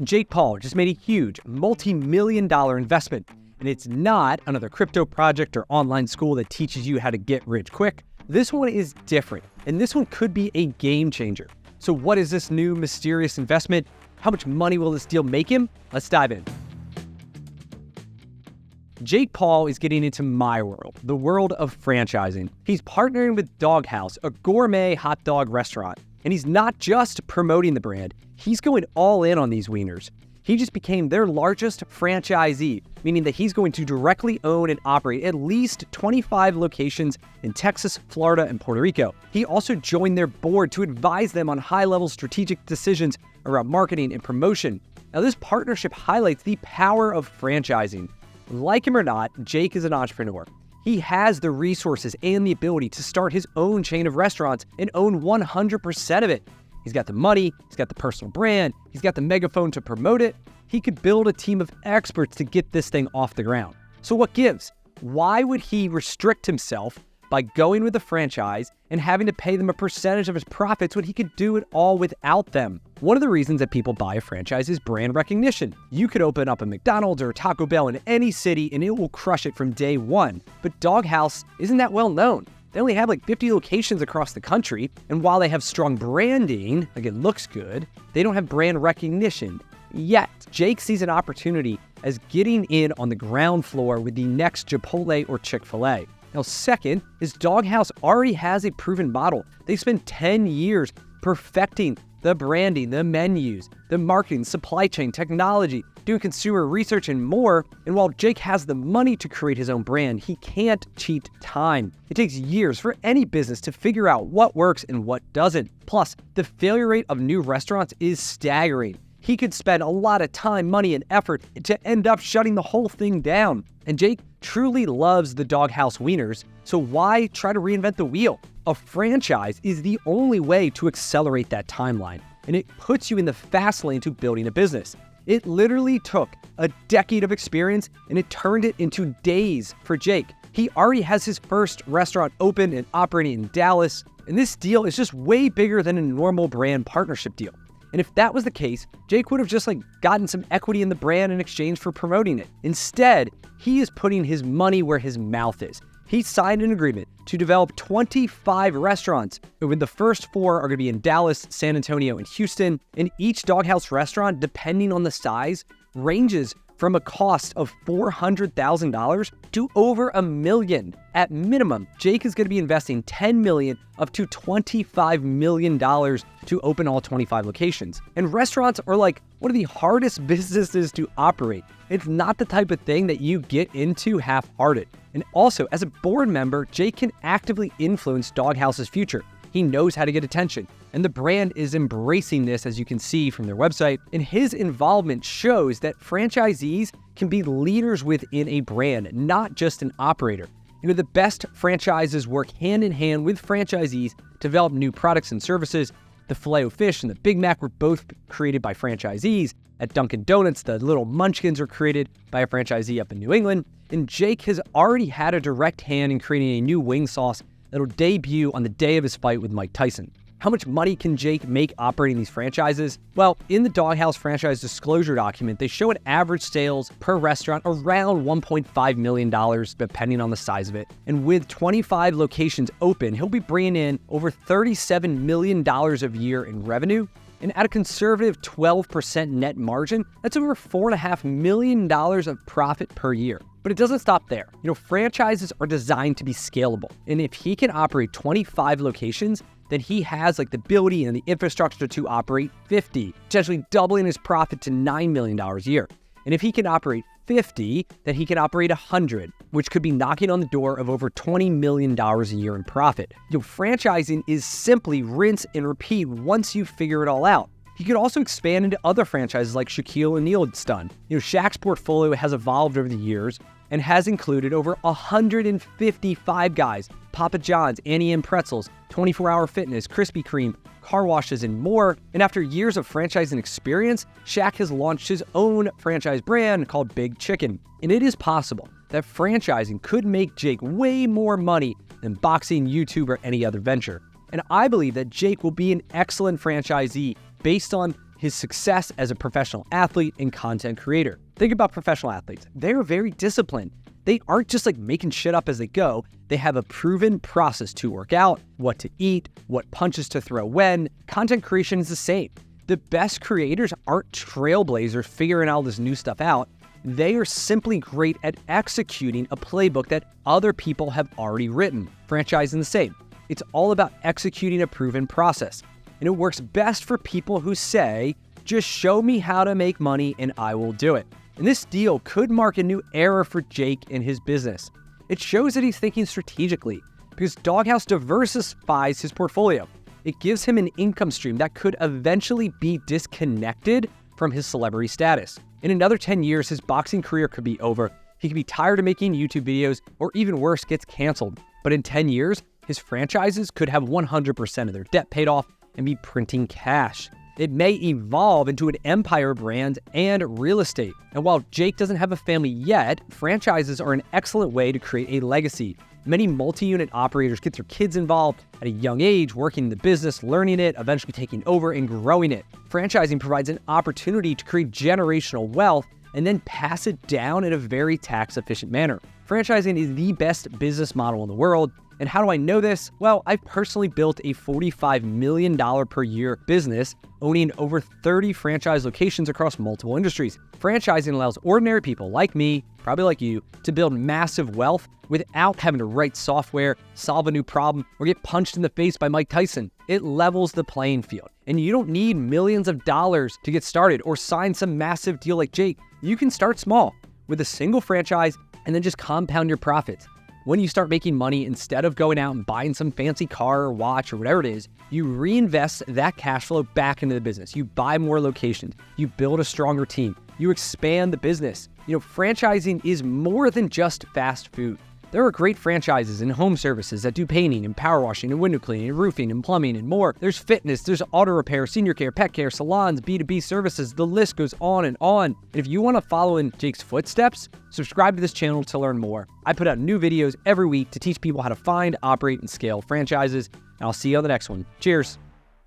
Jake Paul just made a huge multi-million-dollar investment, and it's not another crypto project or online school that teaches you how to get rich quick. This one is different, and this one could be a game changer. So what is this new mysterious investment? How much money will this deal make him? Let's dive in. Jake Paul is getting into my world, the world of franchising. He's partnering with Dog Haus, a gourmet hot dog restaurant. And he's not just promoting the brand, he's going all in on these wieners. He just became their largest franchisee, meaning that he's going to directly own and operate at least 25 locations in Texas, Florida, and Puerto Rico. He also joined their board to advise them on high-level strategic decisions around marketing and promotion. Now, this partnership highlights the power of franchising. Like him or not, Jake is an entrepreneur. He has the resources and the ability to start his own chain of restaurants and own 100% of it. He's got the money, he's got the personal brand, he's got the megaphone to promote it. He could build a team of experts to get this thing off the ground. So what gives? Why would he restrict himself by going with a franchise and having to pay them a percentage of his profits when he could do it all without them? One of the reasons that people buy a franchise is brand recognition. You could open up a McDonald's or a Taco Bell in any city and it will crush it from day one. But Dog Haus isn't that well known. They only have like 50 locations across the country, and while they have strong branding, like it looks good, they don't have brand recognition yet. Jake sees an opportunity as getting in on the ground floor with the next Chipotle or Chick-fil-A. Now, second is Dog Haus already has a proven model. They spent 10 years perfecting the branding, the menus, the marketing, supply chain, technology, doing consumer research, and more. And while Jake has the money to create his own brand, he can't cheat time. It takes years for any business to figure out what works and what doesn't. Plus, the failure rate of new restaurants is staggering. He could spend a lot of time, money, and effort to end up shutting the whole thing down. And Jake truly loves the Dog Haus wieners, so why try to reinvent the wheel? A franchise is the only way to accelerate that timeline, and it puts you in the fast lane to building a business. It literally took a decade of experience, and it turned it into days for Jake. He already has his first restaurant open and operating in Dallas, and this deal is just way bigger than a normal brand partnership deal. And if that was the case, Jake would have just gotten some equity in the brand in exchange for promoting it. Instead, he is putting his money where his mouth is. He signed an agreement to develop 25 restaurants, with the first 4 are going to be in Dallas, San Antonio, and Houston. And each Dog Haus restaurant, depending on the size, ranges from a cost of $400,000 to over $1 million. At minimum, Jake is going to be investing $10 million up to $25 million to open all 25 locations. And restaurants are one of the hardest businesses to operate. It's not the type of thing that you get into half-hearted. And also, as a board member, Jake can actively influence Dog Haus's future. He knows how to get attention, and the brand is embracing this, as you can see from their website. And his involvement shows that franchisees can be leaders within a brand, not just an operator. The best franchises work hand in hand with franchisees to develop new products and services. The Filet-O-Fish and the Big Mac were both created by franchisees. At Dunkin' Donuts, the Little Munchkins were created by a franchisee up in New England. And Jake has already had a direct hand in creating a new wing sauce that'll debut on the day of his fight with Mike Tyson. How much money can Jake make operating these franchises? Well, in the Dog Haus franchise disclosure document, they show an average sales per restaurant around $1.5 million, depending on the size of it. And with 25 locations open, he'll be bringing in over $37 million a year in revenue. And at a conservative 12% net margin, that's over $4.5 million of profit per year. But it doesn't stop there. Franchises are designed to be scalable. And if he can operate 25 locations, then he has the ability and the infrastructure to operate 50, potentially doubling his profit to $9 million a year. And if he can operate 50, then he can operate 100, which could be knocking on the door of over $20 million a year in profit. Franchising is simply rinse and repeat once you figure it all out. He could also expand into other franchises like Shaquille O'Neal's done. Shaq's portfolio has evolved over the years and has included over 155 guys, Papa John's, Annie M Pretzels, 24 Hour Fitness, Krispy Kreme, car washes, and more. And after years of franchising experience, Shaq has launched his own franchise brand called Big Chicken. And it is possible that franchising could make Jake way more money than boxing, YouTube, or any other venture. And I believe that Jake will be an excellent franchisee based on his success as a professional athlete and content creator. Think about professional athletes. They're very disciplined. They aren't just like making shit up as they go. They have a proven process to work out, what to eat, what punches to throw when. Content creation is the same. The best creators aren't trailblazers figuring all this new stuff out. They are simply great at executing a playbook that other people have already written. Franchising the same. It's all about executing a proven process. And it works best for people who say, just show me how to make money and I will do it. And this deal could mark a new era for Jake in his business. It shows that he's thinking strategically because Dog Haus diversifies his portfolio. It gives him an income stream that could eventually be disconnected from his celebrity status. In another 10 years, his boxing career could be over. He could be tired of making YouTube videos, or even worse, gets canceled. But in 10 years, his franchises could have 100% of their debt paid off and be printing cash. It may evolve into an empire brand and real estate. And while Jake doesn't have a family yet, franchises are an excellent way to create a legacy. Many multi-unit operators get their kids involved at a young age, working in the business, learning it, eventually taking over and growing it. Franchising provides an opportunity to create generational wealth and then pass it down in a very tax-efficient manner. Franchising is the best business model in the world. And how do I know this? Well, I've personally built a $45 million per year business, owning over 30 franchise locations across multiple industries. Franchising allows ordinary people like me, probably like you, to build massive wealth without having to write software, solve a new problem, or get punched in the face by Mike Tyson. It levels the playing field. And you don't need millions of dollars to get started or sign some massive deal like Jake. You can start small with a single franchise and then just compound your profits. When you start making money, instead of going out and buying some fancy car or watch or whatever it is, you reinvest that cash flow back into the business. You buy more locations. You build a stronger team. You expand the business. Franchising is more than just fast food. There are great franchises in home services that do painting and power washing and window cleaning and roofing and plumbing and more. There's fitness, there's auto repair, senior care, pet care, salons, B2B services. The list goes on and on. And if you want to follow in Jake's footsteps, subscribe to this channel to learn more. I put out new videos every week to teach people how to find, operate, and scale franchises. And I'll see you on the next one. Cheers.